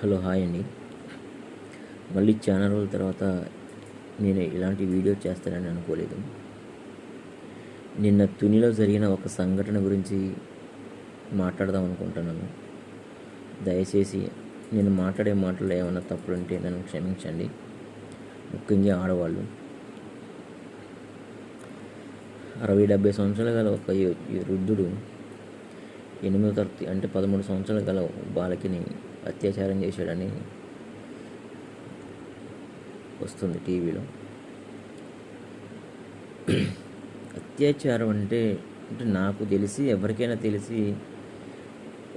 Hello hi అండి. మళ్ళీ చాలా రోజుల తర్వాత నేను ఇలాంటి వీడియో చేస్తానని అనుకోలేదు. నిన్న తునిలో జరిగిన ఒక సంఘటన గురించి మాట్లాడదాం అనుకుంటున్నాను. దయచేసి నేను మాట్లాడే మాటల్లో ఏమైనా తప్పులుంటే నన్ను క్షమించండి. ముఖ్యంగా ఆడవాళ్ళు. 60-70 సంవత్సరాలు గల ఒక వృద్ధుడు 8వ తరగతి అంటే 13 సంవత్సరాలు గల బాలకిని అత్యాచారం చేశాడని వస్తుంది టీవీలో. అత్యాచారం అంటే నాకు తెలిసి ఎవరికైనా తెలిసి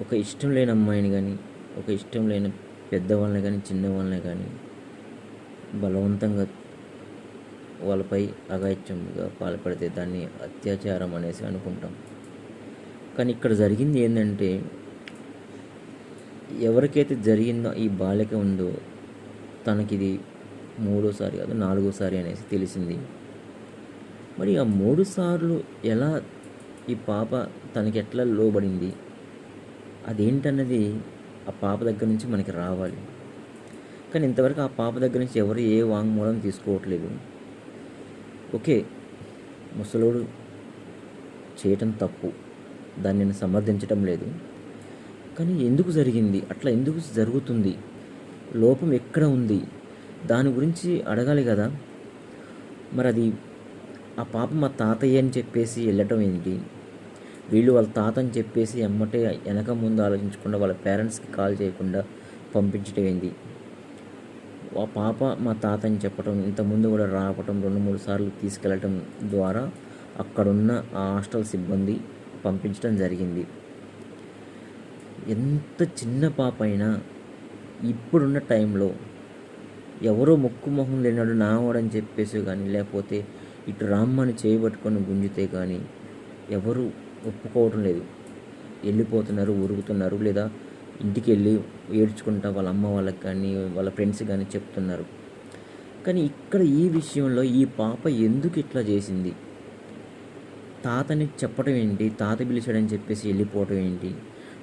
ఒక ఇష్టం లేని అమ్మాయిని కానీ, ఒక ఇష్టం లేని పెద్దవాళ్ళని కానీ, చిన్నవాళ్ళని కానీ బలవంతంగా వాళ్ళపై అఘాయిత్యంగా పాల్పడితే దాన్ని అత్యాచారం అనేసి అనుకుంటాం. కానీ ఇక్కడ జరిగింది ఏంటంటే, ఎవరికైతే జరిగిందో ఈ బాలిక ఉందో తనకిది 3సారి కాదు 4సారి అనేసి తెలిసింది. మరి ఆ 3 సార్లు ఎలా ఈ పాప తనకి ఎట్లా లోబడింది అదేంటన్నది ఆ పాప దగ్గర నుంచి మనకి రావాలి. కానీ ఇంతవరకు ఆ పాప దగ్గర నుంచి ఎవరు ఏ వాంగ్మూలం తీసుకోవట్లేదు. ఓకే, ముసలోడు చేయటం తప్పు, దాన్ని నేను సమర్థించటం లేదు. కానీ ఎందుకు జరిగింది, అట్లా ఎందుకు జరుగుతుంది, లోపం ఎక్కడ ఉంది, దాని గురించి అడగాలి కదా. మరి అది ఆ పాప మా తాతయ్య అని చెప్పేసి వెళ్ళటం ఏంటి, వీళ్ళు వాళ్ళ తాత అని చెప్పేసి ఎమ్మటే వెనక ముందు ఆలోచించకుండా వాళ్ళ పేరెంట్స్కి కాల్ చేయకుండా పంపించటం ఏంటి. ఆ పాప మా తాత అని చెప్పటం, ఇంతకుముందు కూడా రావటం 2-3 సార్లు తీసుకెళ్ళటం ద్వారా అక్కడున్న ఆ హాస్టల్ సిబ్బంది పంపించడం జరిగింది. ఎంత చిన్న పాప అయినా ఇప్పుడున్న టైంలో ఎవరో ముక్కు మొహం లేనాడు నావాడని చెప్పేసి కానీ, లేకపోతే ఇటు రామ్మని చేయబట్టుకొని గుంజితే కానీ ఎవరు ఒప్పుకోవటం లేదు. వెళ్ళిపోతున్నారు, ఉరుగుతున్నారు, లేదా ఇంటికి వెళ్ళి ఏడ్చుకుంటా వాళ్ళ అమ్మ వాళ్ళకి కానీ వాళ్ళ ఫ్రెండ్స్ కానీ చెప్తున్నారు. కానీ ఇక్కడ ఈ విషయంలో ఈ పాప ఎందుకు ఇట్లా చేసింది, తాతని చెప్పడం ఏంటి, తాత పిలిచాడని చెప్పేసి వెళ్ళిపోవటం ఏంటి,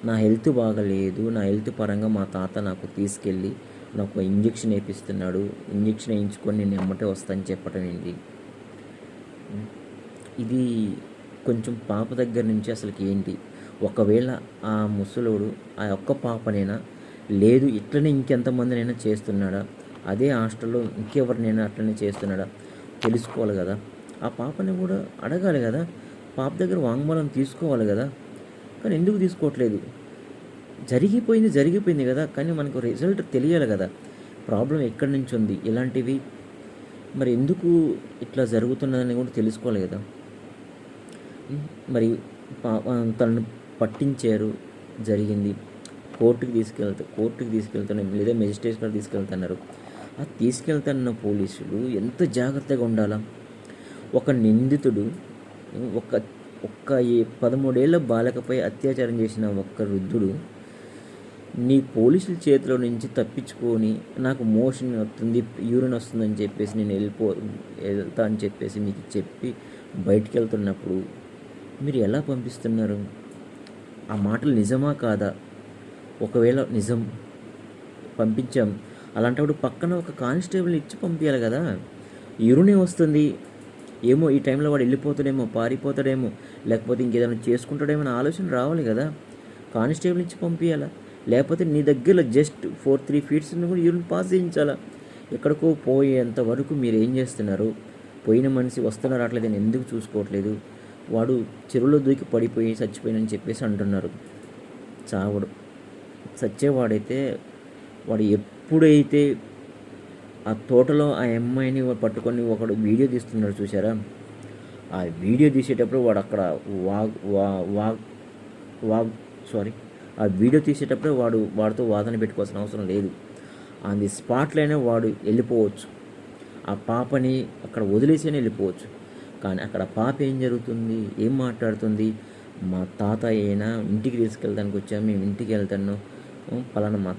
నా హెల్త్ బాగలేదు, నా హెల్త్ పరంగా మా తాత నాకు తీసుకెళ్ళి నాకు ఇంజెక్షన్ వేపిస్తున్నాడు, ఇంజెక్షన్ వేయించుకొని నేను ఎమ్మటే వస్తాను చెప్పడం ఏంటి. ఇది కొంచెం పాప దగ్గర నుంచి అసలుకి ఏంటి, ఒకవేళ ఆ ముసలోడు ఆ ఒక్క పాపనైనా, లేదు ఇట్లనే ఇంకెంతమందినైనా చేస్తున్నాడా, అదే హాస్టల్లో ఇంకెవరినైనా అట్లనే చేస్తున్నాడా తెలుసుకోవాలి కదా. ఆ పాపని కూడా అడగాలి కదా, పాప దగ్గర వాంగ్మూలం తీసుకోవాలి కదా. కానీ ఎందుకు తీసుకోవట్లేదు, జరిగిపోయింది కదా, కానీ మనకు రిజల్ట్ తెలియాలి కదా, ప్రాబ్లం ఎక్కడి నుంచి ఉంది, ఇలాంటివి మరి ఎందుకు ఇట్లా జరుగుతున్నదని కూడా తెలుసుకోవాలి కదా. మరి తనను పట్టించారు, జరిగింది, కోర్టుకి తీసుకెళ్తాను లేదా మెజిస్ట్రేట్ గారు తీసుకెళ్తున్నారు. ఆ తీసుకెళ్తున్న పోలీసులు ఎంత జాగ్రత్తగా ఉండాలా. ఒక నిందితుడు ఒక్క 13 ఏళ్ల బాలికపై అత్యాచారం చేసిన ఒక్క వృద్ధుడు నీ పోలీసుల చేతిలో నుంచి తప్పించుకొని, నాకు మోషన్ వస్తుంది, యూరిన్ వస్తుందని చెప్పేసి నేను వెళ్తా అని చెప్పేసి మీకు చెప్పి బయటికి వెళ్తున్నప్పుడు మీరు ఎలా పంపిస్తున్నారు. ఆ మాటలు నిజమా కాదా, ఒకవేళ నిజం పంపించాం అలాంటప్పుడు పక్కన ఒక కానిస్టేబుల్ ఇచ్చి పంపించాలి కదా. యూరినే వస్తుంది ఏమో, ఈ టైంలో వాడు వెళ్ళిపోతాడేమో, పారిపోతాడేమో, లేకపోతే ఇంకేదైనా చేసుకుంటాడేమో అని ఆలోచన రావాలి కదా. కానిస్టేబుల్ ఇచ్చి పంపించాలా, లేకపోతే నీ దగ్గర జస్ట్ 4-3 feet కూడా యూరిన్ పాస్ చేయించాలా. ఎక్కడికో పోయేంత వరకు మీరు ఏం చేస్తున్నారు, పోయిన మనిషి వస్తున్నారు అట్లేదని ఎందుకు చూసుకోవట్లేదు. వాడు చెరువులో దూకి పడిపోయి చచ్చిపోయినని చెప్పేసి అంటున్నారు. చావడు, చచ్చేవాడైతే వాడు ఎప్పుడైతే ఆ తోటలో ఆ అమ్మాయిని పట్టుకొని ఒకడు వీడియో తీస్తున్నాడు చూసారా, ఆ వీడియో తీసేటప్పుడు వాడు అక్కడ ఆ వీడియో తీసేటప్పుడే వాడితో వాదన పెట్టుకోవాల్సిన అవసరం లేదు. ఆన్ ది స్పాట్లోనే వాడు వెళ్ళిపోవచ్చు, ఆ పాపని అక్కడ వదిలేసైనా వెళ్ళిపోవచ్చు. కానీ అక్కడ పాప ఏం జరుగుతుంది, ఏం మాట్లాడుతుంది, మా తాత అయినా ఇంటికి తీసుకెళ్తానికి వచ్చాము, మేము ఇంటికి వెళ్తాను, పలానా మా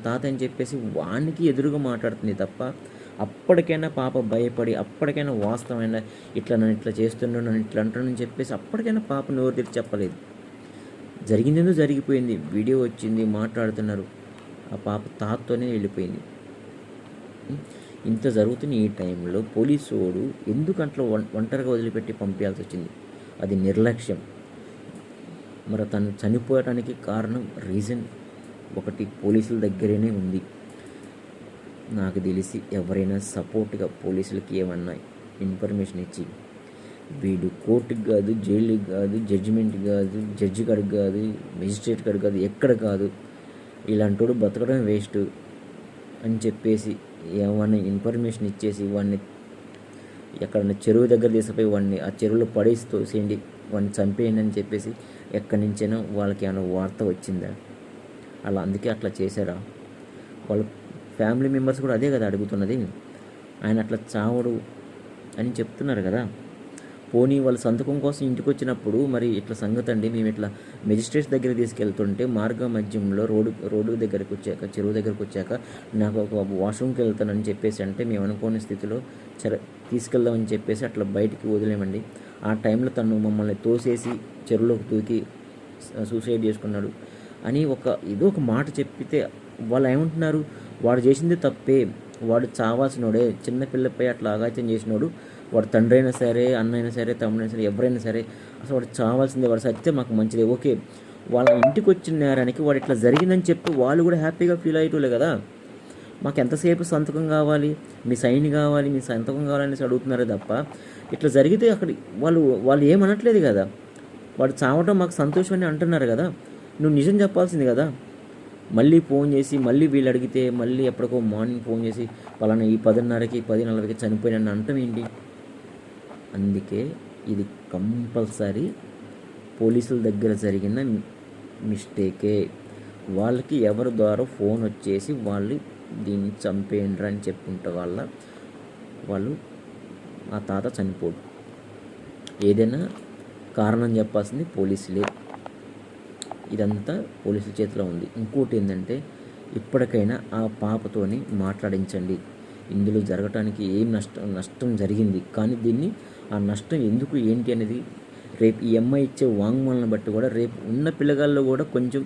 తాత అని చెప్పేసి వానికి ఎదురుగా మాట్లాడుతుంది తప్ప, అప్పటికైనా పాప భయపడి, అప్పటికైనా వాస్తవమైన నన్ను ఇట్లా చేస్తున్నాడు, నన్ను ఇట్లా అంటున్నానని చెప్పేసి అప్పటికైనా పాప నోరు తెరిచి చెప్పలేదు. జరిగిందేదో జరిగిపోయింది, వీడియో వచ్చింది, మాట్లాడుతున్నారు. ఆ పాప తాతతోనే వెళ్ళిపోయింది. ఇంత జరుగుతున్న ఈ టైంలో పోలీసు వాడు ఎందుకు అట్లా ఒంటరిగా వదిలిపెట్టి పంపించాల్సి వచ్చింది? అది నిర్లక్ష్యం. మరి తను చనిపోవడానికి కారణం రీజన్ ఒకటి పోలీసుల దగ్గరనే ఉంది. నాకు తెలిసి ఎవరైనా సపోర్ట్గా పోలీసులకి ఏమన్నా ఇన్ఫర్మేషన్ ఇచ్చి, వీడు కోర్టుకి కాదు, జైలుకి కాదు, జడ్జిమెంట్ కాదు, జడ్జి కాడికి కాదు, మెజిస్ట్రేట్ కాడికి కాదు, ఎక్కడ కాదు, ఇలాంటోడు బతకడం వేస్ట్ అని చెప్పేసి ఏమన్నా ఇన్ఫర్మేషన్ ఇచ్చేసి వాడిని ఎక్కడన్నా చెరువు దగ్గర తీసుకుపోయి వాడిని ఆ చెరువులో పడేసి తోసేయండి, వాడిని చంపేయండి అని చెప్పేసి ఎక్కడి నుంచైనా వాళ్ళకి ఏమైనా వార్త వచ్చిందా? అలా అందుకే అట్లా చేశారా? వాళ్ళ ఫ్యామిలీ మెంబర్స్ కూడా అదే కదా అడుగుతున్నది. ఆయన అట్లా చావడు అని చెప్తున్నారు కదా. పోనీ వాళ్ళ సంతకం కోసం ఇంటికి వచ్చినప్పుడు మరి ఇట్లా సంగతి అండి, మేము ఇట్లా మెజిస్ట్రేట్స్ దగ్గర తీసుకెళ్తుంటే మార్గ మధ్యంలో రోడ్డు దగ్గరికి వచ్చాక, చెరువు దగ్గరికి వచ్చాక నాకు ఒక వాష్రూమ్కి వెళ్తానని చెప్పేసి అంటే మేము అనుకోని స్థితిలో తీసుకెళ్దామని చెప్పేసి అట్లా బయటికి వదిలేమండి. ఆ టైంలో తను మమ్మల్ని తోసేసి చెరువులోకి దూకి సూసైడ్ చేసుకున్నాడు అని ఏదో ఒక మాట చెప్పితే వాళ్ళు ఏమంటున్నారు? వాడు చేసింది తప్పే, వాడు చావాల్సినోడే, చిన్నపిల్లపై అట్లా ఆఘాత్యం చేసినోడు, వాడు తండ్రి అయినా సరే, అన్న అయినా సరే, తమ్ముడైనా సరే, ఎవరైనా సరే అసలు వాడు చావాల్సిందే, వాడు సత్తే మాకు మంచిదే. ఓకే, వాళ్ళ ఇంటికి వచ్చిన నేరానికి వాడు ఇట్లా జరిగిందని చెప్పి వాళ్ళు కూడా హ్యాపీగా ఫీల్ అయ్యేటోలే కదా. మాకు ఎంతసేపు సంతకం కావాలి, మీ సైన్ కావాలి, మీ సంతకం కావాలనేసి అడుగుతున్నారే తప్ప ఇట్లా జరిగితే అక్కడ వాళ్ళు ఏమనట్లేదు కదా. వాడు చావటం మాకు సంతోషం అని అంటున్నారు కదా. నువ్వు నిజం చెప్పాల్సింది కదా. మళ్ళీ ఫోన్ చేసి మళ్ళీ వీళ్ళు అడిగితే మళ్ళీ ఎప్పటికో మార్నింగ్ ఫోన్ చేసి పలానా ఈ 10:30కి 10:40కి చనిపోయినని అంటాం ఏంటి? అందుకే ఇది కంపల్సరీ పోలీసుల దగ్గర జరిగిన మిస్టేకే. వాళ్ళకి ఎవరి ద్వారా ఫోన్ వచ్చేసి వాళ్ళు దీన్ని చంపేయండ్రా అని చెప్పుకుంటే వాళ్ళు ఆ తాత చనిపోడు. ఏదైనా కారణం చెప్పాల్సింది పోలీసులే. ఇదంతా పోలీసుల చేతిలో ఉంది. ఇంకోటి ఏంటంటే, ఇప్పటికైనా ఆ పాపతోని మాట్లాడించండి. ఇందులో జరగటానికి ఏం నష్టం జరిగింది, కానీ ఆ నష్టం ఎందుకు ఏంటి అనేది రేపు ఈ అమ్మాయి ఇచ్చే వాంగ్మూలను బట్టి కూడా రేపు ఉన్న పిల్లగాళ్ళు కూడా కొంచెం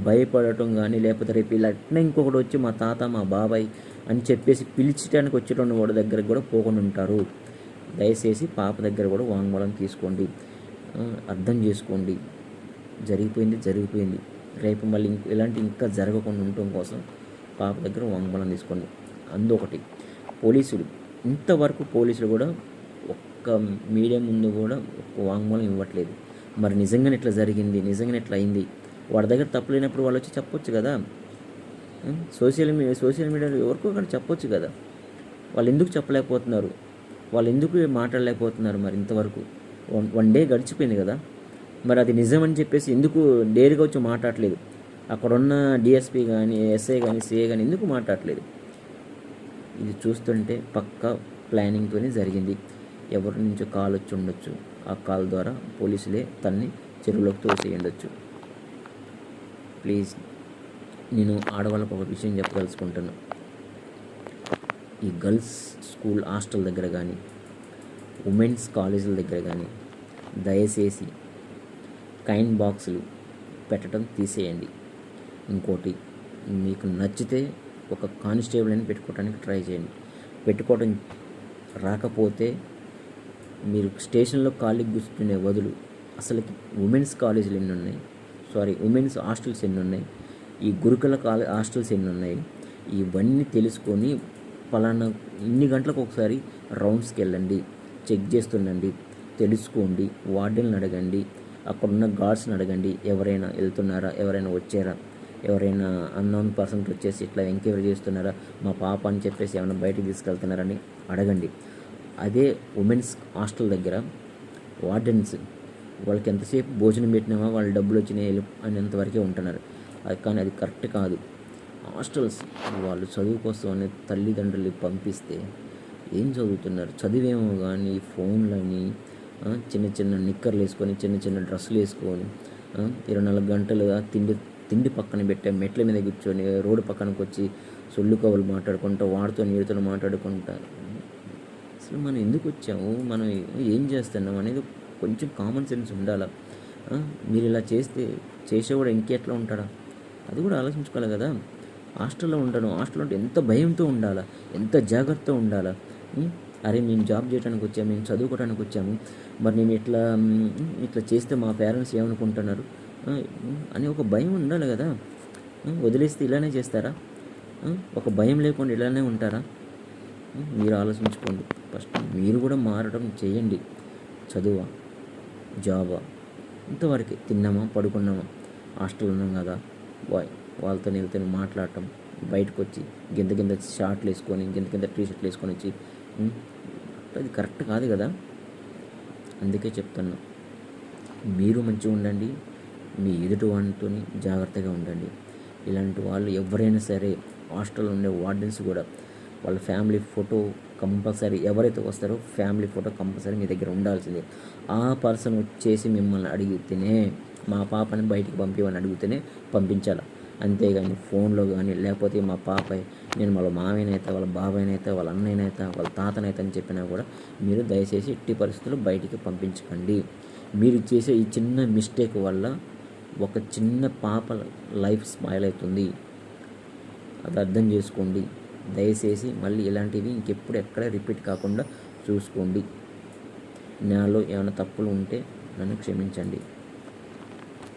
భయపడటం కానీ, లేకపోతే రేపు ఇలా అట్నే ఇంకొకటి వచ్చి మా తాత మా బాబాయ్ అని చెప్పేసి పిలిచడానికి వచ్చేటువంటి వాడి దగ్గరకు కూడా పోకుండా ఉంటారు. దయచేసి పాప దగ్గర కూడా వాంగ్మూలం తీసుకోండి, అర్థం చేసుకోండి. జరిగిపోయింది. రేపు మళ్ళీ ఇలాంటి ఇంకా జరగకుండా ఉండటం కోసం పాప దగ్గర వాంగ్మూలం తీసుకోండి. అందుకటి ఇంతవరకు పోలీసులు కూడా ఒక్క మీడియా ముందు కూడా ఒక్క వాంగ్మూలం ఇవ్వట్లేదు. మరి నిజంగానే ఇట్లా జరిగింది, నిజంగానే ఇట్లా అయింది, వాడి దగ్గర తప్పు లేనప్పుడు వాళ్ళు వచ్చి చెప్పొచ్చు కదా. సోషల్ మీడియాలో ఎవరికో ఒకటి చెప్పొచ్చు కదా. వాళ్ళు ఎందుకు చెప్పలేకపోతున్నారు? వాళ్ళు ఎందుకు మాట్లాడలేకపోతున్నారు? మరి ఇంతవరకు వన్ డే గడిచిపోయింది కదా. మరి అది నిజమని చెప్పేసి ఎందుకు డేర్గా వచ్చి మాట్లాడలేదు? అక్కడున్న డిఎస్పీ కానీ, ఎస్ఐ కానీ, సిఐ కానీ ఎందుకు మాట్లాడలేదు? ఇది చూస్తుంటే పక్కా ప్లానింగ్తోనే జరిగింది. ఎవరి నుంచో కాల్ వచ్చి ఉండొచ్చు. ఆ కాల్ ద్వారా పోలీసులే తన్ని చెరువులోకి తోసేయండొచ్చు. ప్లీజ్, నేను ఆడవాళ్ళకు ఒక విషయం చెప్పదలుచుకుంటున్నాను. ఈ గర్ల్స్ స్కూల్ హాస్టల్ దగ్గర కానీ, ఉమెన్స్ కాలేజీల దగ్గర కానీ దయచేసి కైండ్ బాక్సులు పెట్టడం తీసేయండి. ఇంకోటి, మీకు నచ్చితే ఒక కానిస్టేబుల్ అని పెట్టుకోవడానికి ట్రై చేయండి. పెట్టుకోవడం రాకపోతే మీరు స్టేషన్లో ఖాళీ కూర్చునే బదులు అసలుకి ఉమెన్స్ కాలేజీలు ఎన్ని ఉన్నాయి, ఉమెన్స్ హాస్టల్స్ ఎన్ని ఉన్నాయి, ఈ గురుకుల హాస్టల్స్ ఎన్ని ఉన్నాయి, ఇవన్నీ తెలుసుకొని పలానా ఇన్ని గంటలకు ఒకసారి రౌండ్స్కి వెళ్ళండి, చెక్ చేస్తుండండి, తెలుసుకోండి. వార్డెన్లు అడగండి, అక్కడున్న గార్డ్స్ని అడగండి, ఎవరైనా వెళ్తున్నారా, ఎవరైనా వచ్చారా, ఎవరైనా అన్నోన్ పర్సన్స్ వచ్చేసి ఇట్లా ఎంక్వైరీ చేస్తున్నారా, మా పాప అని చెప్పేసి ఏమైనా బయటికి తీసుకెళ్తున్నారని అడగండి. అదే ఉమెన్స్ హాస్టల్ దగ్గర వార్డెన్స్ వాళ్ళకి ఎంతసేపు భోజనం పెట్టినామా, వాళ్ళ డబ్బులు వచ్చినాయి అనేంతవరకే ఉంటున్నారు. కానీ అది కరెక్ట్ కాదు. హాస్టల్స్ వాళ్ళు చదువు కోసం అనే తల్లిదండ్రులు పంపిస్తే ఏం చదువుతున్నారు? చదివేమో కానీ ఫోన్లని, చిన్న చిన్న నిక్కర్లు వేసుకొని, చిన్న చిన్న డ్రెస్సులు వేసుకొని 24 గంటలు తిండి పక్కన పెట్టే మెట్ల మీద కూర్చొని రోడ్డు పక్కనకు వచ్చి సొల్లు కవులు మాట్లాడుకుంటా, వాడితో నీటితో మాట్లాడుకుంటా, అసలు మనం ఎందుకు వచ్చాము, మనం ఏం చేస్తున్నాం అనేది కొంచెం కామన్ సెన్స్ ఉండాలి. మీరు ఇలా చేస్తే చేసేవాడు ఇంకెట్లా ఉంటాడా, అది కూడా ఆలోచించుకోవాలి కదా. హాస్టల్లో ఉంటాను. హాస్టల్లో ఉంటే ఎంత భయంతో ఉండాలా, ఎంత జాగ్రత్తగా ఉండాలా. అరే మేము జాబ్ చేయడానికి వచ్చాము, మేము చదువుకోవడానికి వచ్చాము, మరి నేను ఇట్లా చేస్తే మా పేరెంట్స్ ఏమనుకుంటున్నారు అని ఒక భయం ఉండాలి కదా. వదిలేస్తే ఇలానే చేస్తారా? ఒక భయం లేకుండా ఇలానే ఉంటారా? మీరు ఆలోచించుకోండి. ఫస్ట్ మీరు కూడా మారడం చేయండి. చదువా, జాబా, ఇంతవరకే. తిన్నామా, పడుకున్నామా, హాస్టల్ ఉన్నాం కదా, వాళ్ళతో వీళ్ళతో మాట్లాడటం, బయటకు వచ్చి గింత షార్ట్లు వేసుకొని గింత టీ షర్ట్లు వేసుకొని వచ్చి అది కరెక్ట్ కాదు కదా. అందుకే చెప్తున్నా, మీరు మంచిగా ఉండండి, మీ ఎదుటి వాళ్ళతో జాగ్రత్తగా ఉండండి. ఇలాంటి వాళ్ళు ఎవరైనా సరే, హాస్టల్లో ఉండే వార్డెన్స్ కూడా వాళ్ళ ఫ్యామిలీ ఫోటో కంపల్సరీ, ఎవరైతే వస్తారో ఫ్యామిలీ ఫోటో కంపల్సరీ మీ దగ్గర ఉండాల్సిందే. ఆ పర్సన్ వచ్చేసి మిమ్మల్ని అడిగితేనే, మా పాపని బయటికి పంపివని అడిగితేనే పంపించాలి. అంతేగాని ఫోన్లో కానీ, లేకపోతే మా పాప, నేను వాళ్ళ మామయ్యనైతే, వాళ్ళ బాబాయ్నైతే, వాళ్ళ అన్నయ్యనైతే, వాళ్ళ తాతనైతే అని చెప్పినా కూడా మీరు దయచేసి ఎట్టి పరిస్థితుల్లో బయటికి పంపించకండి. మీరు చేసే ఈ చిన్న మిస్టేక్ వల్ల ఒక చిన్న పాప లైఫ్ స్పాయిల్ అవుతుంది. అది అర్థం చేసుకోండి. దయచేసి మళ్ళీ ఇలాంటివి ఇంకెప్పుడు ఎక్కడ రిపీట్ కాకుండా చూసుకోండి. నాలో ఏమైనా తప్పులు ఉంటే నన్ను క్షమించండి.